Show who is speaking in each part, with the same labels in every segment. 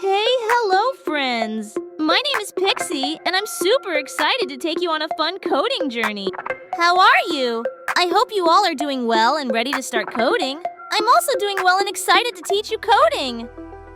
Speaker 1: Hey, hello, friends! My name is Pixie, and I'm super excited to take you on a fun coding journey. How are you? I hope you all are doing well and ready to start coding. I'm also doing well and excited to teach you coding.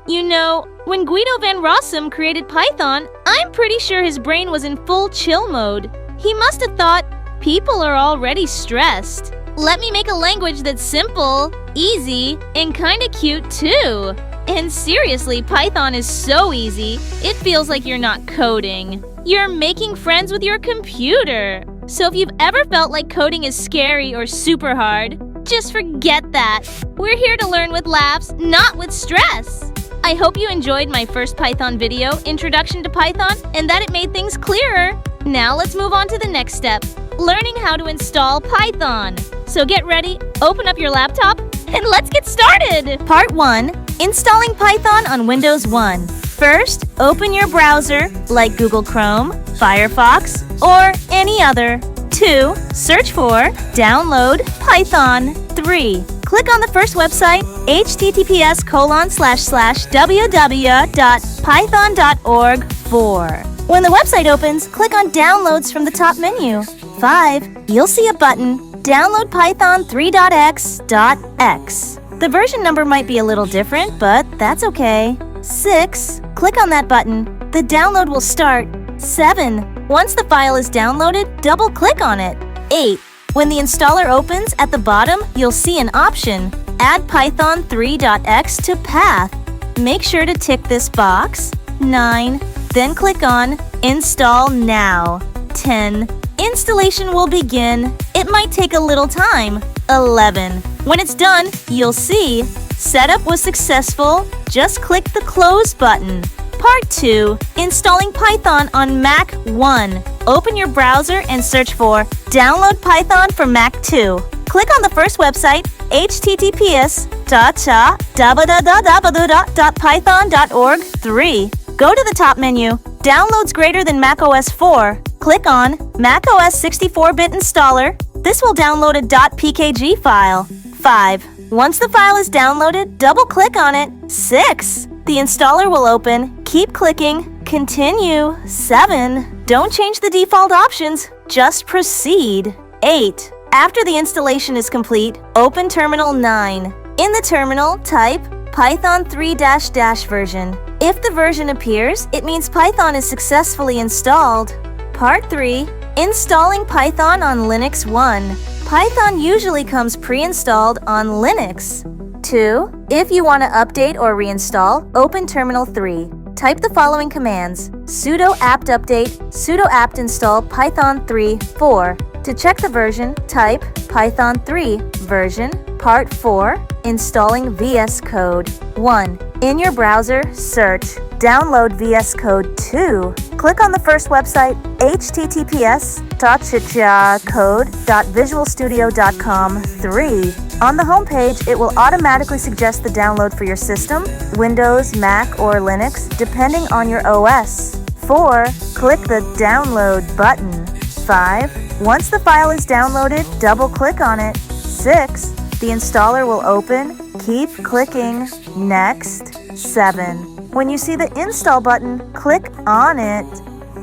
Speaker 1: You know, when Guido van Rossum created Python, I'm pretty sure his brain was in full chill mode. He must have thought, people are already stressed. Let me make a language that's simple, easy, and kinda cute too. And seriously, Python is so easy, it feels like you're not coding. You're making friends with your computer. So if you've ever felt like coding is scary or super hard, just forget that. We're here to learn with laughs, not with stress. I hope you enjoyed my first Python video, Introduction to Python, and that it made things clearer. Now let's move on to the next step, learning how to install Python. So get ready, open up your laptop, and let's get started! Part 1. Installing Python on Windows 1. First, open your browser, like Google Chrome, Firefox, or any other. 2. Search for Download Python. 3. Click on the first website, https://www.python.org. 4. When the website opens, click on Downloads from the top menu. 5. You'll see a button, Download Python 3.x.x. The version number might be a little different, but that's okay. 6. Click on that button. The download will start. 7. Once the file is downloaded, double-click on it. 8. When the installer opens, at the bottom, you'll see an option, Add Python 3.x to path. Make sure to tick this box. 9. Then click on Install Now. 10. Installation will begin. It might take a little time. 11. When it's done, you'll see Setup was successful. Just click the Close button. Part 2. Installing Python on Mac 1. Open your browser and search for Download Python for Mac 2. Click on the first website, https://www.python.org. 3. Go to the top menu, Downloads greater than macOS 4. Click on macOS 64-bit installer. This will download a .pkg file. 5. Once the file is downloaded, double-click on it. 6. The installer will open. Keep clicking. Continue. 7. Don't change the default options. Just proceed. 8. After the installation is complete, open Terminal 9. In the terminal, type Python 3-, version. If the version appears, it means Python is successfully installed. Part 3. Installing Python on Linux 1. Python usually comes pre-installed on Linux. 2. If you want to update or reinstall, open Terminal 3. Type the following commands: sudo apt update, sudo apt install python 3. 4. To check the version, type Python 3 version. Part 4. Installing VS Code. 1. In your browser, search Download VS Code 2. Click on the first website, https://code.visualstudio.com. 3. On the home page, it will automatically suggest the download for your system, Windows, Mac, or Linux, depending on your OS. 4. Click the Download button. 5. Once the file is downloaded, double-click on it. 6. The installer will open. Keep clicking. Next. 7. When you see the Install button, click on it.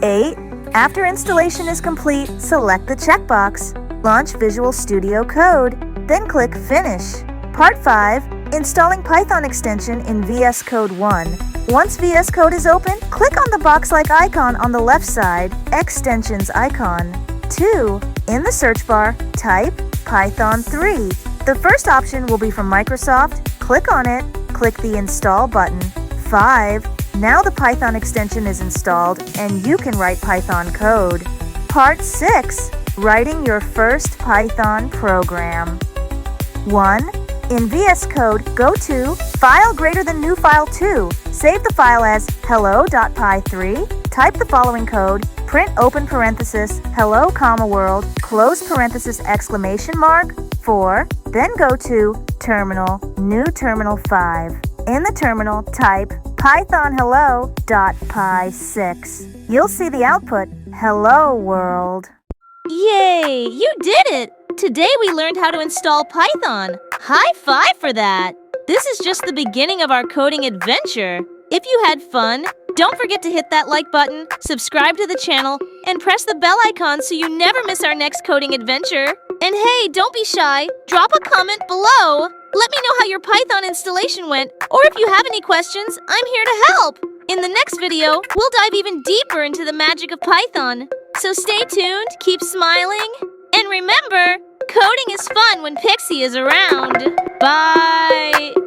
Speaker 1: 8. After installation is complete, select the checkbox. Launch Visual Studio Code. Then click Finish. Part 5. Installing Python extension in VS Code 1. Once VS Code is open, click on the box-like icon on the left side, Extensions icon. 2. In the search bar, type Python 3. The first option will be from Microsoft. Click on it. Click the Install button. 5. Now the Python extension is installed and you can write Python code. Part 6. Writing your first Python program. 1. In VS Code, go to File greater than new file 2. Save the file as hello.py3. Type the following code. Print open parenthesis, hello, comma, world, close parenthesis, exclamation mark. 4. Then go to Terminal, new Terminal 5. In the terminal, type Python hello.py6. You'll see the output, hello world. Yay! You did it! Today we learned how to install Python. High five for that! This is just the beginning of our coding adventure. If you had fun, don't forget to hit that like button, subscribe to the channel, and press the bell icon so you never miss our next coding adventure. And hey, don't be shy. Drop a comment below. Let me know how your Python installation went, or if you have any questions, I'm here to help. In the next video, we'll dive even deeper into the magic of Python. So stay tuned, keep smiling, and remember, coding is fun when Pixie is around. Bye!